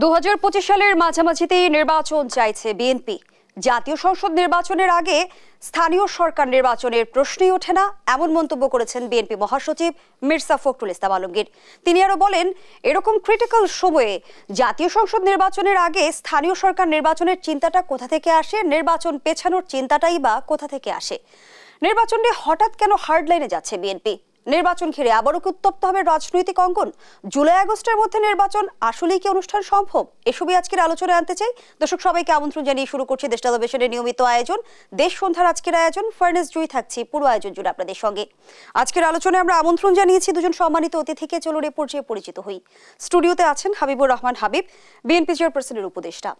2025 সালের মাঝামাঝিতেই নির্বাচন চাইছে বিএনপি। জাতীয় সংসদ নির্বাচনের আগে স্থানীয় সরকার নির্বাচনের প্রশ্নই ওঠে না, এমন মন্তব্য করেছেন বিএনপি মহাসচিব মির্জা ফখরুল ইসলাম আলমগীর। তিনি আরো বলেন, এরকম ক্রিটিক্যাল সময়ে জাতীয় সংসদ নির্বাচনের আগে স্থানীয় সরকার নির্বাচনের চিন্তাটা কোথা থেকে আসে, নির্বাচন পেছানোর চিন্তাটাই বা কোথা থেকে আসে। নির্বাচন নিয়ে হঠাৎ কেন হার্ড লাইনে যাচ্ছে বিএনপি? নির্বাচন ঘিরে আবারও কি উত্তপ্ত হবে রাজনৈতিক অঙ্গন? জুলাই আগস্টের মধ্যে নির্বাচন আসলেই কি অনুষ্ঠান সম্ভব? এসবই আজকের আলোচনায় আনতে চাই। দর্শক সবাইকে আমন্ত্রণ জানিয়ে শুরু করছি দেশ টেলিভিশনের নিয়মিত আয়োজন দেশ সন্ধ্যার আজকের আয়োজন। ফার্নেস জুই থাকছি পুরো আয়োজন জুড়ে আপনাদের সঙ্গে। আজকের আলোচনায় আমরা আমন্ত্রণ জানিয়েছি দুজন সম্মানিত অতিথিকে। চলুন এ পর্যায়ে পরিচিত হই। স্টুডিওতে আছেন হাবিবুর রহমান হাবিব, বিএনপি চেয়ারপারসনের উপদেষ্টা।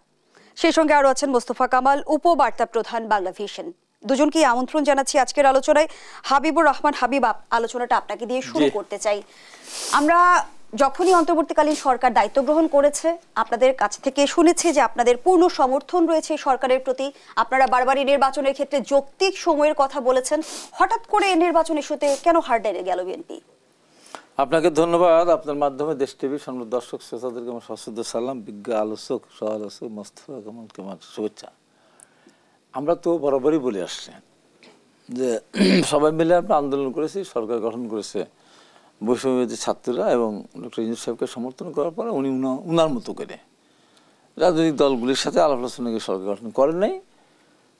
সেই সঙ্গে আরো আছেন মোস্তফা কামাল, উপবার্তা প্রধান, বাংলা ভিশন। দুজনকে আমন্ত্রণ জানাচ্ছি আজকের আলোচনায়। হাবিবুর রহমান হাবিব, আলোচনাটা আপনাকে দিয়ে শুরু করতে চাই। আমরা যখনই অন্তর্বর্তীকালীন সরকার দায়িত্ব গ্রহণ করেছে, আপনাদের কাছ থেকে শুনেছি যে আপনাদের পূর্ণ সমর্থন রয়েছে সরকারের প্রতি। আপনারা বারবারই নির্বাচনের ক্ষেত্রে যৌক্তিক সময়ের কথা বলেছেন। হঠাৎ করে নির্বাচন ইস্যুতে কেন হার্ড লাইনে গেল বিএনপি? আপনাকে ধন্যবাদ। আপনার মাধ্যমে দেশ টিভি সম্মানিত দর্শক শ্রোতাদেরকে আমার সশ্রদ্ধ সালাম, বিজ্ঞ আলোচক সহ আলোচক মোস্তফা কামালকে আমার শুভেচ্ছা। আমরা তো বরাবরই বলে আসছি যে সবাই মিলে আমরা আন্দোলন করেছি, সরকার গঠন করেছে বৈষম্যবিরোধী ছাত্ররা, এবং ডক্টর ইউনূস সাহেবকে সমর্থন করার পরে উনি উনার মতো করে রাজনৈতিক দলগুলির সাথে আলাপ আলোচনা করে সরকার গঠন করেন নাই।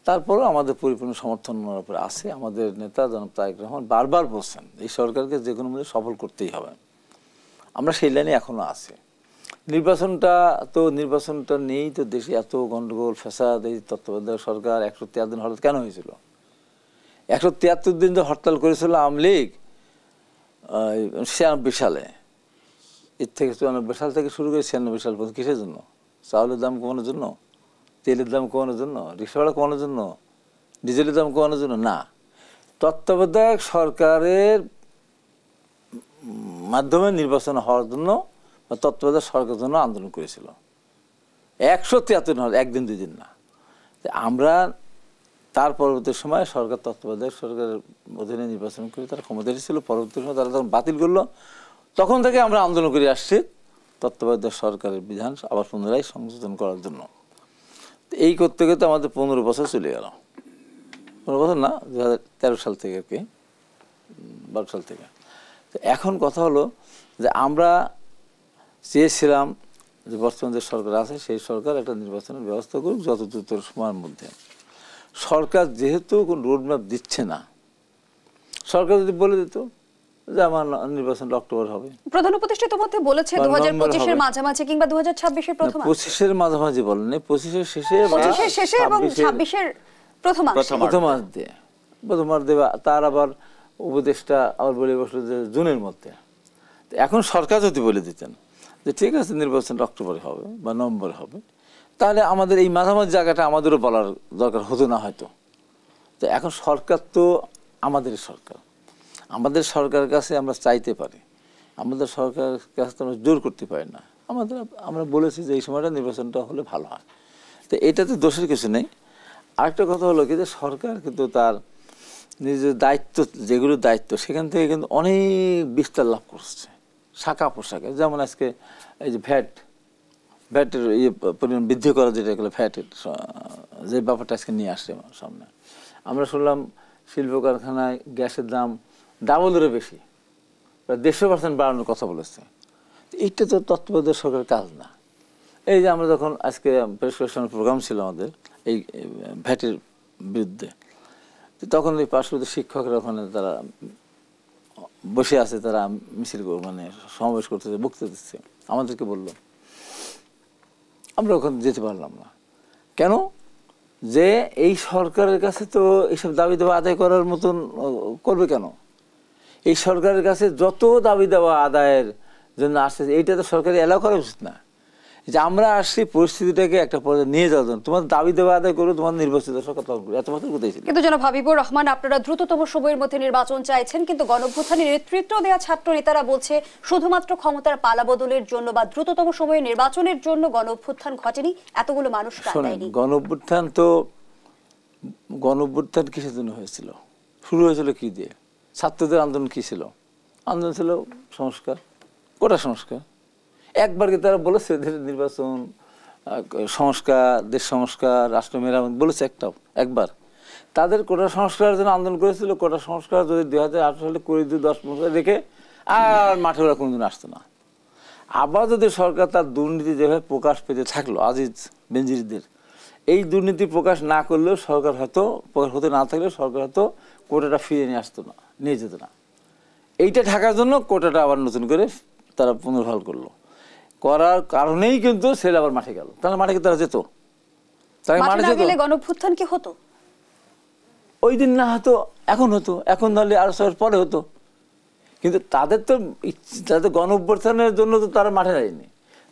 তারপরেও আমাদের পরিপূর্ণ সমর্থন ওনার উপরে আছে। আমাদের নেতা জনাব তারেক রহমান বারবার বলছেন এই সরকারকে যে কোনো মূল্যে সফল করতেই হবে। আমরা সেই লাইনে এখনও আছি। নির্বাচনটা নেই তো দেশে এত গন্ডগোল ফ্যাসাদ। এই তত্ত্বাবধায়ক সরকার 173 দিন হরতাল কেন হয়েছিল? 173 দিন যে হরতাল করেছিল আওয়ামী লীগ 96 সালে, এর থেকে 94 সাল থেকে শুরু করে 96 সাল পর্যন্ত কিসের জন্য? চাউলের দাম কমানোর জন্য, তেলের দাম কমানোর জন্য, রিক্সা ভাড়া কমানোর জন্য, ডিজেলের দাম কমানোর জন্য না। তত্ত্বাবধায়ক সরকারের মাধ্যমে নির্বাচন হওয়ার জন্য বা তত্ত্বাবধায়ক সরকারের জন্য আন্দোলন করেছিল। 173 একদিন দুই দিন না। আমরা তার পরবর্তী সময় সরকার তত্ত্বাবধায়ক সরকারের অধীনে নির্বাচন করে তারা ক্ষমতা এসেছিল। পরবর্তী সময় তারা যখন বাতিল করলো, তখন থেকে আমরা আন্দোলন করে আসছি তত্ত্বাবধায়ক সরকারের বিধান আবার পুনরায় সংশোধন করার জন্য। এই করতে করতে আমাদের 15 বছর চলে গেল। 15 বছর না, 2013 সাল থেকে আর কি, 12 সাল থেকে। তো এখন কথা হলো যে আমরা চেয়েছিলাম যে বর্তমান যে সরকার আছে সেই সরকার একটা নির্বাচনের ব্যবস্থা করুক যত দ্রুত সময়ের মধ্যে। সরকার যেহেতু কোনো রোডম্যাপ দিচ্ছে না, সরকার যদি বলে দিত যে আমার নির্বাচন অক্টোবর হবে, প্রধান উপদেষ্টা তো মধ্যে বলেছে 2025 এর মাঝামাঝি কিংবা 2026 এর প্রথম। 25 এর মাঝামাঝি বলেন, 25 এর শেষে এবং 26 এর প্রথমার্ধে। তার আবার উপদেষ্টা আবার বলে বসলো যে জুনের মধ্যে। এখন সরকার যদি বলে দিতেন যে ঠিক আছে নির্বাচন অক্টোবরে হবে বা নভেম্বরে হবে, তাহলে আমাদের এই মাঝামাঝি জায়গাটা আমাদেরও বলার দরকার হতো না হয়তো। তো এখন সরকার তো আমাদের সরকার, আমাদের সরকারের কাছে আমরা চাইতে পারি, আমাদের সরকারের কাছে তো আমরা জোর করতে পারি না। আমরা বলেছি যে এই সময়টা নির্বাচনটা হলে ভালো হয়। তো এটাতে দোষের কিছু নেই। আরেকটা কথা হলো কি যে সরকার কিন্তু তার নিজের দায়িত্ব, যেগুলো দায়িত্ব সেখান থেকে কিন্তু অনেক বিস্তার লাভ করছে শাখা পোশাকে। যেমন আজকে এই যে ভ্যাটের পরিমাণ বৃদ্ধি করা, যেটা গেলো ভ্যাটের যে ব্যাপারটা আজকে নিয়ে আসছে সামনে। আমরা শুনলাম শিল্প কারখানায় গ্যাসের দাম ডাবলেরও বেশি, প্রায় 150% বাড়ানোর কথা বলেছে। এইটা তো তত্ত্বাবধায়ক সরকারের কাজ না। এই যে আমরা যখন আজকে প্রেসক্রিপশন প্রোগ্রাম ছিল আমাদের এই ভ্যাটের বিরুদ্ধে, তখন ওই পার্শ্ববর্তী শিক্ষকরা ওখানে তারা বসে আছে, তারা মিছিল সমাবেশ করতেছে, বক্তৃতা দিচ্ছে। আমাদেরকে বললো, আমরা ওখানে যেতে পারলাম না। কেন? যে এই সরকারের কাছে তো এইসব দাবি দেওয়া আদায় করার মতন করবে কেন? এই সরকারের কাছে যত দাবি দেওয়া আদায়ের জন্য আসছে, এইটা তো সরকারি এলাও করা উচিত না। যে আমরা আসছি পরিস্থিতিটাকে একটা পর্যায়ে নিয়ে যাওয়ার জন্য, তোমার দাবি দেওয়া আদায় করো, তোমার নির্বাচিত সরকার তখন এত বছর কোথায় ছিল। কিন্তু জনাব হাবিবুর রহমান, আপনারা দ্রুততম সময়ের মধ্যে নির্বাচন চাইছেন, কিন্তু গণঅভ্যুত্থানের নেতৃত্ব দেওয়া ছাত্র নেতারা বলছে শুধুমাত্র ক্ষমতার পালাবদলের জন্য বা দ্রুততম সময়ে নির্বাচনের জন্য গণঅভ্যুত্থান ঘটেনি, এতগুলো মানুষ কাঁদায়নি। গণঅভ্যুত্থান কিসের জন্য হয়েছিল? শুরু হয়েছিল কি দিয়ে? ছাত্রদের আন্দোলন কি ছিল? আন্দোলন ছিল সংস্কার, কোটা সংস্কার। একবার কি তারা বলেছে দেশের নির্বাচন সংস্কার, দেশ সংস্কার, রাষ্ট্র মেরামত বলেছে একবার? তাদের কোটা সংস্কারের জন্য আন্দোলন করেছিল, কোটা সংস্কার যদি 2018 সালে করে দিয়ে 10 বছর রেখে আর মাঠে ওরা কোনোদিন আসতো না। আবার যদি সরকার তার দুর্নীতি যেভাবে প্রকাশ পেতে থাকলো আজিজ বেনজিরদের, এই দুর্নীতি প্রকাশ না করলেও সরকার হয়তো প্রকাশ হতে না থাকলেও সরকার হয়তো কোটাটা ফিরিয়ে নিয়ে আসতো না, নিয়ে যেত না। এইটা ঢাকার জন্য কোটাটা আবার নতুন করে তারা পুনর্বহাল করলো, করার কারণেই কিন্তু ছেলে আবার মাঠে গেল। তাহলে মাঠে তারা যেত, তারা মাঠে যেত। গণঅভ্যুত্থান কি হতো? ওই দিন না হতো, এখন হতো, এখন তাহলে আরো সবার পরে হতো। কিন্তু তাদের গণঅভ্যুত্থানের জন্য তো তারা মাঠে যায়নি,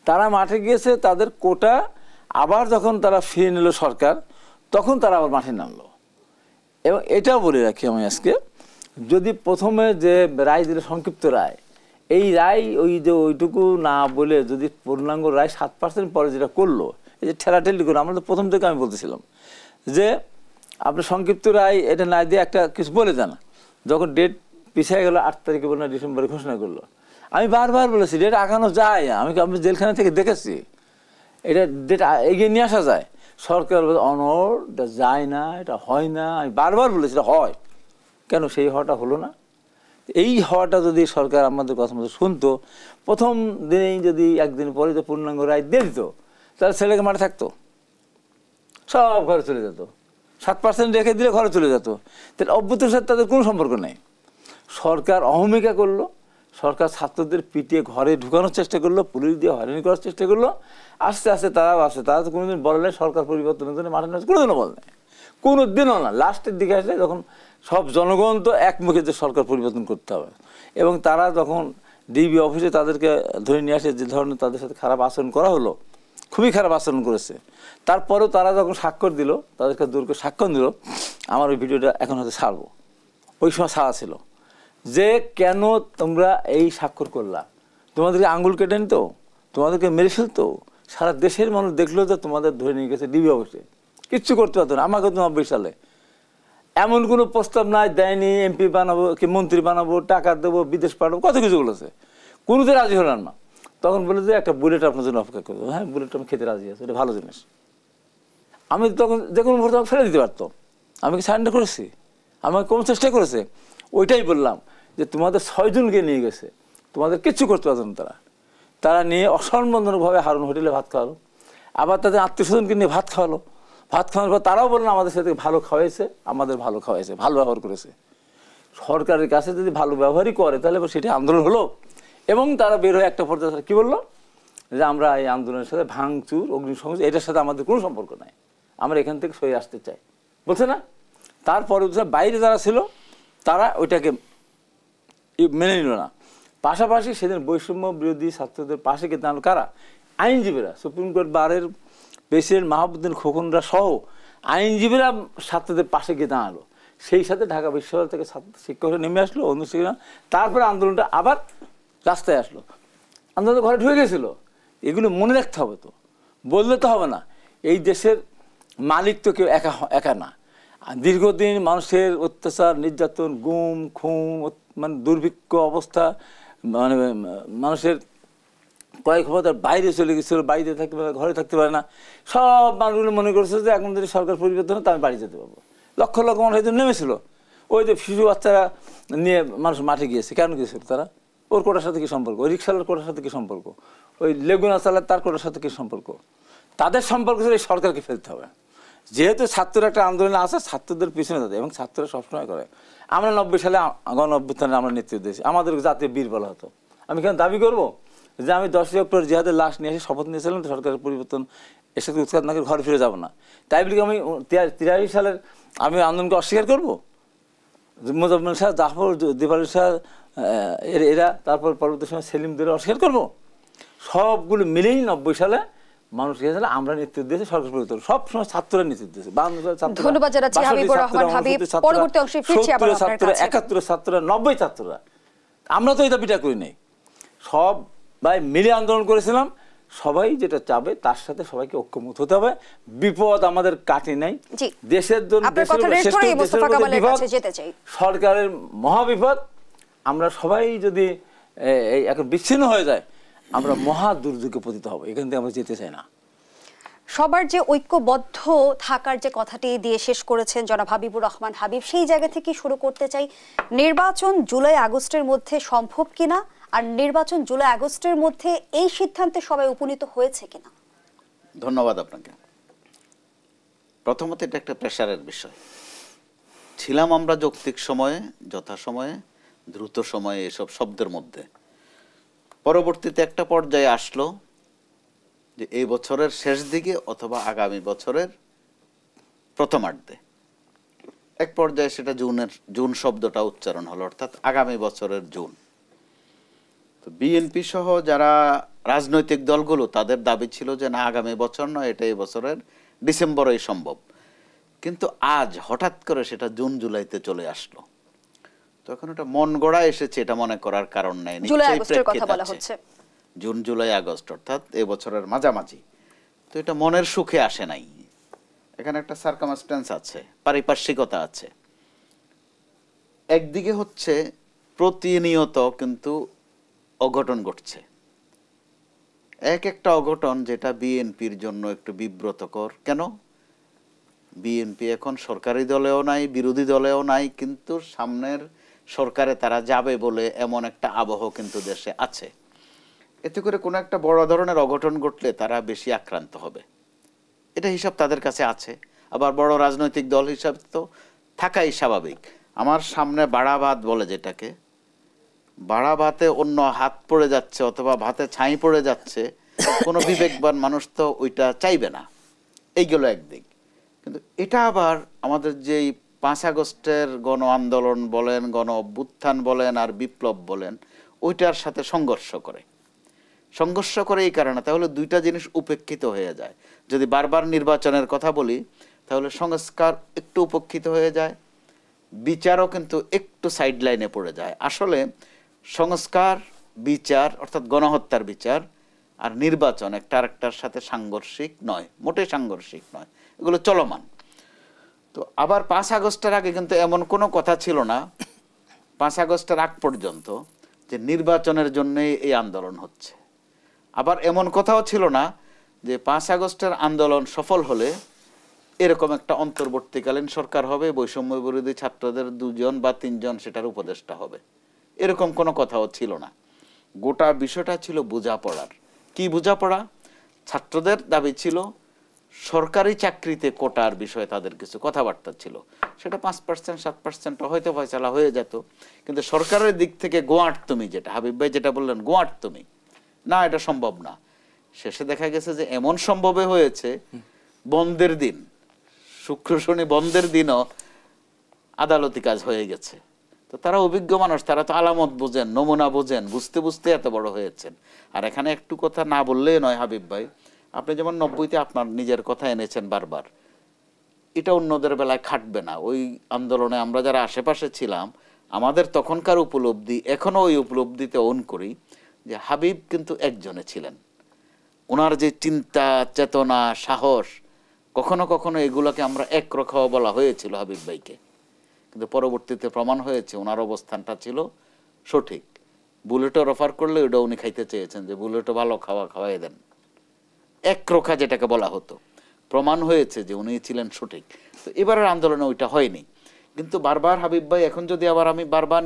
তারা মাঠে গিয়েছে তাদের কোটা আবার যখন তারা ফিরে নিল সরকার, তখন তারা আবার মাঠে নামলো। এবং এটাও বলে রাখি আমি আজকে, যদি প্রথমে যে রায় দিল সংক্ষিপ্ত রায়, এই রায় ওই যে ওইটুকু না বলে যদি পূর্ণাঙ্গ রায় 7% পরে যেটা করলো, এই যে ঠেলাঠেলি করলো, আমরা তো প্রথম থেকে আমি বলতেছিলাম যে আপনি সংক্ষিপ্ত রায় এটা না দিয়ে একটা কিছু বলে দেন। যখন ডেট পিছিয়ে গেল 8 তারিখে বলে ডিসেম্বরে ঘোষণা করলো, আমি বারবার বলেছি ডেট আগানো যায়, আমি জেলখানা থেকে দেখেছি এটা ডেট এগিয়ে নিয়ে আসা যায়। সরকার অনর এটা যায় না, এটা হয় না, আমি বারবার বলেছি এটা হয়, কেন সেই হওয়াটা হলো না? এই হওয়াটা যদি সরকার আমাদের কথা মতো শুনতো, প্রথম দিনেই যদি একদিন পরে যে পূর্ণাঙ্গ রায় দিয়ে দিত, তাহলে ছেলেকে মাঠে থাকতো, সব ঘরে চলে যেত, 7% রেখে দিলে ঘরে চলে যেত। তাহলে অভ্যুত্থানের সাথে তাদের কোনো সম্পর্ক নেই। সরকার অহমিকা করলো, সরকার ছাত্রদের পিটিয়ে ঘরে ঢুকানোর চেষ্টা করলো, পুলিশ দিয়ে হয়রানি করার চেষ্টা করলো। আস্তে আস্তে তারাও আসে, তারা তো কোনোদিন বলে সরকার পরিবর্তনের জন্য মাঠে নামছে, কোনোদিনও বলে নাই, কোনোদিনও না। লাস্টের দিকে আসলে যখন সব জনগণ তো একমুখে যে সরকার পরিবর্তন করতে হবে, এবং তারা যখন ডিবি অফিসে তাদেরকে ধরে নিয়ে আসে, যে ধরনের তাদের সাথে খারাপ আচরণ করা হলো, খুবই খারাপ আচরণ করেছে, তারপরেও তারা যখন স্বাক্ষর দিল, তাদেরকে দূর করে স্বাক্ষর দিল, আমার ওই ভিডিওটা এখন হয়তো ছাড়বো, ওই সময় ছাড়া ছিল যে কেন তোমরা এই স্বাক্ষর করলা, তোমাদেরকে আঙ্গুল কেটে নিত, তোমাদেরকে মেরে ফেলতো, সারা দেশের মানুষ দেখলো যে তোমাদের ধরে নিয়ে গেছে ডিবি অফিসে, কিচ্ছু করতে পারতো না। আমাকে তো 90 সালে এমন কোনো প্রস্তাব নাই দেয়নি, এমপি বানাবো কি মন্ত্রী বানাবো, টাকা দেবো, বিদেশ পাঠাবো, কত কিছু বলেছে, কোনোতে রাজি হলাম না। তখন বলে যে একটা বুলেট আপনার জন্য অপেক্ষা করবো। হ্যাঁ, বুলেট আমি খেতে রাজি আছি, এটা ভালো জিনিস। আমি তখন যে কোনো মুহূর্তে আমাকে ফেলে দিতে পারতো, আমি কি সারেন্ডার করেছি? আমাকে কোন চেষ্টা করেছে? ওইটাই বললাম যে তোমাদের 6 জনকে নিয়ে গেছে, তোমাদের কিচ্ছু করতে পারতো না। তারা নিয়ে অসম্মানজনকভাবে হারুন হোটেলে ভাত খাওয়ালো, আবার তাদের আত্মীয়স্বজনকে নিয়ে ভাত খাওয়ালো। ভাত খাওয়ানোর পর তারাও বললেন আমাদের সাথে ভালো খাওয়াইছে, আমাদের ভালো খাওয়াইছে, ভালো ব্যবহার করেছে। সরকারের কাছে যদি ভালো ব্যবহারই করে তাহলে সেটা আন্দোলন হলো। এবং তারা বের হয়ে একটা পর্যায়ে কী বললো যে আমরা এই আন্দোলনের সাথে ভাঙচুর, অগ্নিসংযোগ, এটার সাথে আমাদের কোনো সম্পর্ক নাই, আমরা এখান থেকে সরে আসতে চাই, বলছে না? তারপরে বাইরে যারা ছিল তারা ওইটাকে মেনে নিল না। পাশাপাশি সেদিন বৈষম্য বিরোধী ছাত্রদের পাশে কে দাঁড়ালো কারা? আইনজীবীরা, সুপ্রিম কোর্ট বারের প্রেসিডেন্ট মাহবুবুদ্দিন খোকনরা সহ আইনজীবীরা ছাত্রদের পাশে গিয়ে দাঁড়ালো। সেই সাথে ঢাকা বিশ্ববিদ্যালয় থেকে ছাত্র শিক্ষকরা নেমে আসলো, অন্য শিক্ষকরা। তারপরে আন্দোলনটা আবার রাস্তায় আসলো, আন্দোলন ঘরে ঢুকে গেছিলো। এগুলো মনে রাখতে হবে, তো বললে তো হবে না। এই দেশের মালিক তো কেউ একা না। দীর্ঘদিন মানুষের অত্যাচার, নির্যাতন, গুম খুন, মানে দুর্ভিক্ষ অবস্থা, মানে মানুষের কয়েক ক্ষমতার বাইরে চলে গেছিল, বাইরে থাকতে পারে, ঘরে থাকতে পারে না। সব মানুষগুলো মনে করছে যে এখন যদি সরকার পরিবর্তন হয় তা আমি বাড়ি যেতে পারবো। লক্ষ লক্ষ মানুষ হয়তো নেমেছিল, ওই যে শিশু বাচ্চারা নিয়ে মানুষ মাঠে গিয়েছে। কেন গিয়েছিল তারা? ওর কোটার সাথে কী সম্পর্ক? ওই রিক্সাওয়ালার কোটার সাথে কী সম্পর্ক? ওই লেগুনা চালার তার কোটার সাথে কী সম্পর্ক? তাদের সম্পর্ক ছিল এই সরকারকে ফেলতে হবে। যেহেতু ছাত্ররা একটা আন্দোলনে আসে, ছাত্রদের পিছনে তাদের, এবং ছাত্ররা সবসময় করে। আমরা 90 সালে গণ-অভ্যুত্থানে আমরা নেতৃত্ব দিয়েছি, আমাদের জাতীয় বীর বলা হতো। আমি কেন দাবি করবো যে আমি 10ই অক্টোবর জিহাদের লাশ নিয়ে এসে শপথ নিয়েছিলাম সরকারের পরিবর্তন এসে উৎখাত না করে ঘরে ফিরে যাবো না, তাই বলি আমি 83 সালের আমি আন্দোলনকে অস্বীকার করবো? মোজাম্মেল শাহ, জাফর, দিবালী শাহ এরা, তারপর পরবর্তী সময় সেলিমদের অস্বীকার করবো? সবগুলো মিলেই 90 সালে মানুষ গিয়েছিল, আমরা নেতৃত্ব দিয়েছি সরকার পরিবর্তন। সব সময় ছাত্ররা নেতৃত্ব দিয়েছে। 52 ছাত্র, ধন্যবাদ জানাচ্ছি হাবিবুর রহমান হাবিব। পরবর্তী অংশে ফিরছি আবার আপনার কাছে। 71 ছাত্ররা, 90 ছাত্ররা, আমরা তো এই দাবিটা করি নাই, সবাই মিলে আন্দোলন করেছিলাম। সবাই যেটা চাবে তার সাথে সবাইকে ঐক্যমত হতে হবে। বিপদ আমাদের কাটে নাই, দেশের জন্য সরকারের মহাবিপদ। আমরা সবাই যদি এখন বিচ্ছিন্ন হয়ে যায়, আমরা মহা দুর্যোগে পতিত হব, এখান থেকে আমরা যেতে চাই না। সবার যে ঐক্যবদ্ধ থাকার যে কথাটি দিয়ে শেষ করেছেন জনাব হাবিবুর রহমান হাবিব, সেই জায়গা থেকে শুরু করতে চাই। নির্বাচন জুলাই আগস্টের মধ্যে সম্ভব কিনা, আর নির্বাচন জুলাই আগস্টের মধ্যে এই সিদ্ধান্তে সবাই উপনীত হয়েছে কিনা? ধন্যবাদ আপনাকে। প্রথমত এটা একটা প্রেশারের বিষয়। ছিলাম আমরা যৌক্তিক সময়ে, যথাসময়ে, দ্রুত সময়ে, এসব শব্দের মধ্যে। পরবর্তীতে একটা পর্যায়ে আসলো যে এই বছরের শেষ দিকে অথবা আগামী বছরের প্রথমার্ধে। এক পর্যায়ে সেটা জুন শব্দটা উচ্চারণ হলো, অর্থাৎ আগামী বছরের জুন। তো বিএনপি সহ যারা রাজনৈতিক দলগুলো, তাদের দাবি ছিল যে না, আগামী বছর নয়, এটা এই বছরের ডিসেম্বরেই সম্ভব। কিন্তু আজ হঠাৎ করে সেটা জুন জুলাইতে চলে আসলো। তখন এটা মন গড়া এসেছে, এটা মনে করার কারণ নাই। জুন জুলাই আগস্ট অর্থাৎ এই বছরের মাঝামাঝি। তো এটা মনের সুখে আসে নাই, এখানে একটা সার্কামস্ট্যান্স আছে, পারিপার্শ্বিকতা আছে। একদিকে হচ্ছে প্রতিনিয়ত কিন্তু অঘটন ঘটছে, এক একটা অঘটন যেটা বিএনপির জন্য একটু বিব্রতকর। কেন? বিএনপি এখন সরকারি দলেও নাই, বিরোধী দলেও নাই, কিন্তু সামনের সরকারে তারা যাবে বলে এমন একটা আবহ কিন্তু দেশে আছে। এতে করে কোনো একটা বড় ধরনের অঘটন ঘটলে তারা বেশি আক্রান্ত হবে, এটা হিসাব তাদের কাছে আছে। আবার বড় রাজনৈতিক দল হিসাব তো থাকাই স্বাভাবিক। আমার সামনে বাড়া ভাত বলে যেটাকে, বাড়া ভাতে অন্য হাত পড়ে যাচ্ছে অথবা ভাতে ছাই পড়ে যাচ্ছে, কোনো বিবেকবান মানুষ তো ওইটা চাইবে না। এইগুলো একদিক। কিন্তু এটা আবার আমাদের যেই 5 আগস্টের গণ আন্দোলন বলেন, গণ অভ্যুত্থান বলেন, আর বিপ্লব বলেন, ওইটার সাথে সংঘর্ষ করে এই কারণে। তাহলে দুইটা জিনিস উপেক্ষিত হয়ে যায়। যদি বারবার নির্বাচনের কথা বলি, তাহলে সংস্কার একটু উপেক্ষিত হয়ে যায়, বিচারও কিন্তু একটু সাইড লাইনে পড়ে যায়। আসলে সংস্কার, বিচার অর্থাৎ গণহত্যার বিচার আর নির্বাচন একটা আরেকটার সাথে সাংঘর্ষিক নয়, মোটেই সাংঘর্ষিক নয়, এগুলো চলমান। তো আবার 5 আগস্টের আগে কিন্তু এমন কোনো কথা ছিল না, 5 আগস্টের আগ পর্যন্ত, যে নির্বাচনের জন্যই এই আন্দোলন হচ্ছে। আবার এমন কথাও ছিল না যে 5 আগস্টের আন্দোলন সফল হলে এরকম একটা অন্তর্বর্তীকালীন সরকার হবে, বৈষম্য বিরোধী ছাত্রদের 2 জন বা 3 জন সেটার উপদেষ্টা হবে, এরকম কোনো কথাও ছিল না। গোটা বিষয়টা ছিল বোঝাপড়ার। কি বোঝাপড়া? ছাত্রদের দাবি ছিল সরকারি চাকরিতে কোটার বিষয়ে তাদের কিছু কথাবার্তা ছিল, সেটা 5% 7% হয়তো ফয়সালা হয়ে যেত। কিন্তু সরকারের দিক থেকে গোয়াট তুমি, যেটা হাবিব ভাই যেটা বললেন, গোয়াট তুমি, না এটা সম্ভব না। শেষে দেখা গেছে যে এমন সম্ভবে হয়েছে, বন্ধের দিন, শুক্র শনি বন্ধের দিনও আদালতি কাজ হয়ে গেছে। তো তারা অভিজ্ঞ মানুষ, তারা তো আলামত বোঝেন, নমুনা বোঝেন, বুঝতে বুঝতে এত বড় হয়েছেন। আর এখানে একটু কথা না বললেই নয় হাবিব ভাই, আপনি যেমন 90-তে আপনার নিজের কথা এনেছেন বারবার, এটা অন্যদের বেলায় খাটবে না। ওই আন্দোলনে আমরা যারা আশেপাশে ছিলাম, আমাদের তখনকার উপলব্ধি, এখনো ওই উপলব্ধিতে অন করি যে হাবিব কিন্তু একজনে ছিলেন। ওনার যে চিন্তা, চেতনা, সাহস, কখনো কখনো এগুলোকে আমরা একরখাও বলা হয়েছিল হাবিব ভাইকে, কিন্তু পরবর্তীতে প্রমাণ হয়েছে ওনার অবস্থানটা ছিল সঠিক। বুলেটও অফার করলে ওটা উনি খাইতে চেয়েছেন, যে বুলেটও ভালো খাওয়াই দেন, একরোখা যেটাকে বলা হতো। প্রমাণ হয়েছে যে উনি ছিলেন সঠিক। তো এবারের আন্দোলনে ওইটা হয়নি। কিন্তু বারবার হাবিব ভাই, এখন যদি আবার আমি বারবার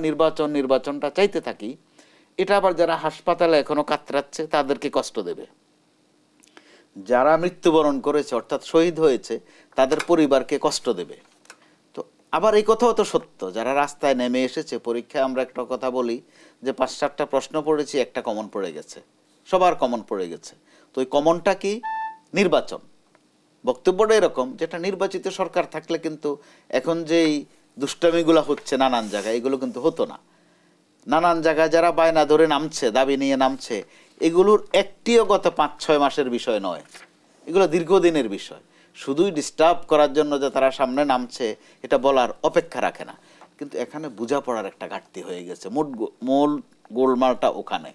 নির্বাচনটা চাইতে থাকি, এটা আবার যারা হাসপাতালে এখনো কাতরাচ্ছে তাদেরকে কষ্ট দেবে, যারা মৃত্যুবরণ করেছে অর্থাৎ শহীদ হয়েছে তাদের পরিবারকে কষ্ট দেবে। তো আবার এই কথাও তো সত্য, যারা রাস্তায় নেমে এসেছে, পরীক্ষায় আমরা একটা কথা বলি যে 5-7টা প্রশ্ন পড়েছি, একটা কমন পড়ে গেছে, সবার কমন পড়ে গেছে। তো ওই কমনটা কি? নির্বাচন। বক্তব্যটা এরকম, যেটা নির্বাচিত সরকার থাকলে কিন্তু এখন যেই দুষ্টামিগুলো হচ্ছে নানান জায়গায়, এগুলো কিন্তু হতো না। নানান জায়গায় যারা বায়না ধরে নামছে, দাবি নিয়ে নামছে, এগুলোর একটিও গত 5-6 মাসের বিষয় নয়, এগুলো দীর্ঘদিনের বিষয়। শুধুই ডিস্টার্ব করার জন্য যে তারা সামনে নামছে, এটা বলার অপেক্ষা রাখে না। কিন্তু এখানে বোঝাপড়ার একটা ঘাটতি হয়ে গেছে, মূল গোলমালটা ওখানে।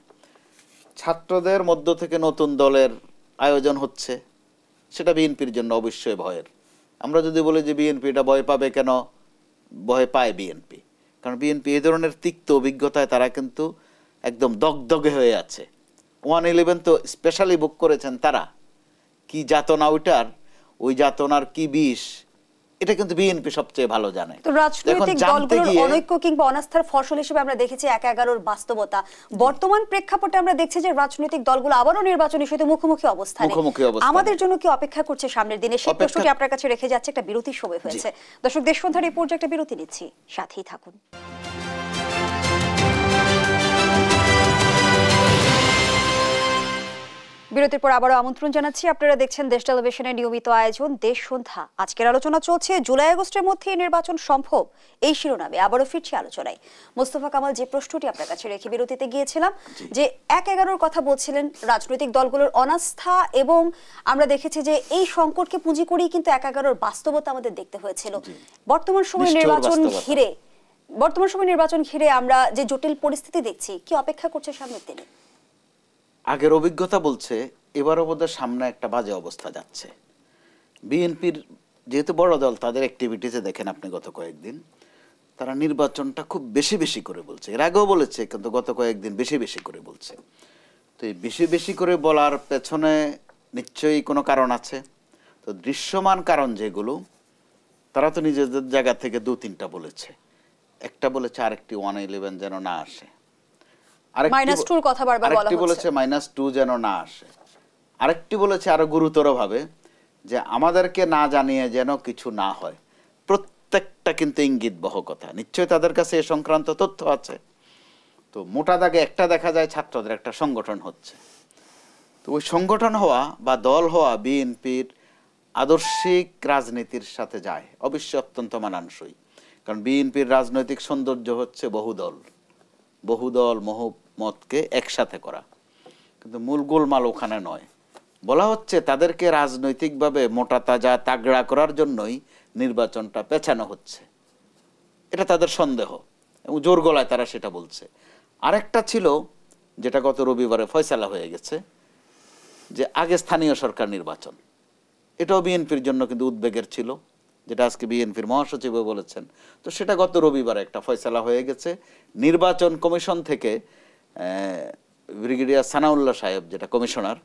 ছাত্রদের মধ্য থেকে নতুন দলের আয়োজন হচ্ছে, সেটা বিএনপির জন্য অবশ্যই ভয়ের। আমরা যদি বলি যে বিএনপি এটা ভয় পাবে কেন, ভয় পায় বিএনপি, কারণ বিএনপি এই ধরনের তিক্ত অভিজ্ঞতায় তারা কিন্তু একদম দগদগে হয়ে আছে। 111 তো স্পেশালি বুক করেছেন তারা, কি যাতনা ওইটার, ওই যাতনার কি বিষ, এটা কিন্তু বিএনপি সবচেয়ে ভালো জানে। তো রাজনৈতিক দলগুলোর অনৈক্য কিংবা অনাস্থার ফসল হিসেবে আমরা দেখেছি ১/১১ বাস্তবতা। বর্তমান প্রেক্ষাপটে আমরা দেখছি যে রাজনৈতিক দলগুলো আবারও নির্বাচনী ইস্যুতে মুখোমুখি অবস্থানে। আমাদের জন্য কি অপেক্ষা করছে সামনের দিনে, সেই প্রশ্নটি আপনার কাছে রেখে যাচ্ছে। একটা বিরতির সময় হয়েছে। দর্শক, দেশ সন্ধ্যার এই পর্যায়ে একটা বিরতি নিচ্ছি, সাথেই থাকুন। বিরতির পর আবারও আমন্ত্রণ জানাচ্ছি, আপনারা দেখছেন দেশ টেলিভিশনের নিয়মিত আয়োজন দেশ সন্ধ্যা। আজকের আলোচনা চলছে জুলাই আগস্টের মধ্যে নির্বাচন সম্ভব, এই শিরোনামে আবারও ফিরছি আলোচনায়। মোস্তফা কামাল, যে প্রশ্নটি আপনার কাছে রেখে বিরতিতে গিয়েছিলাম, যে ১/১১ কথা বলছিলেন, রাজনৈতিক দলগুলোর অনাস্থা, এবং আমরা দেখেছি যে এই সংকটকে পুঁজি করেই কিন্তু ১/১১ বাস্তবতা আমাদের দেখতে হয়েছিল। বর্তমান সময় নির্বাচন ঘিরে আমরা যে জটিল পরিস্থিতি দেখছি, কি অপেক্ষা করছে সামনের দিনে? আগের অভিজ্ঞতা বলছে এবারও বোধহয় সামনে একটা বাজে অবস্থা যাচ্ছে। বিএনপির যেহেতু বড় দল, তাদের অ্যাক্টিভিটিসে দেখেন আপনি গত কয়েকদিন তারা নির্বাচনটা খুব বেশি বেশি করে বলছে। এর আগেও বলেছে, কিন্তু গত কয়েকদিন বেশি বেশি করে বলছে। তো এই বেশি বেশি করে বলার পেছনে নিশ্চয়ই কোনো কারণ আছে। তো দৃশ্যমান কারণ যেগুলো, তারা তো নিজেদের জায়গা থেকে ২-৩টা বলেছে। একটা বলেছে আরেকটি 111 যেন না আসে, আরেকটি বলেছে -2 যেন না আসে, আরেকটি বলেছে আরো গুরুতর ভাবে যে আমাদেরকে না জানিয়ে যেন কিছু না হয়। প্রত্যেকটা কিন্তু ইঙ্গিত বহ কথা, নিশ্চয়ই তাদের কাছে এ সংক্রান্ত তথ্য আছে। তো মোটা দাগে একটা দেখা যায় ছাত্রদের একটা সংগঠন হচ্ছে। তো ওই সংগঠন হওয়া বা দল হওয়া বিএনপির আদর্শিক রাজনীতির সাথে যায়, অবশ্যই অত্যন্ত মানানসই। কারণ বিএনপির রাজনৈতিক সৌন্দর্য হচ্ছে বহুদল মতকে একসাথে করা, কিন্তু মূল গোলমাল ওখানে নয়। বলা হচ্ছে তাদেরকে রাজনৈতিকভাবে মোটা তাজা তাগড়া করার জন্যই নির্বাচনটা পেছানো হচ্ছে, এটা তাদের সন্দেহ এবং জোর গলায় তারা সেটা বলছে। আরেকটা ছিল যেটা গত রবিবারে ফয়সালা হয়ে গেছে, যে আগে স্থানীয় সরকার নির্বাচন, এটাও বিএনপির জন্য কিন্তু উদ্বেগের ছিল, যেটা আজকে বিএনপির মহাসচিবও বলেছেন। তো সেটা গত রবিবারে একটা ফয়সালা হয়ে গেছে। নির্বাচন কমিশন থেকে ব্রিগেডিয়ার সানাউল্লাহ সাহেব, যেটা কমিশনার,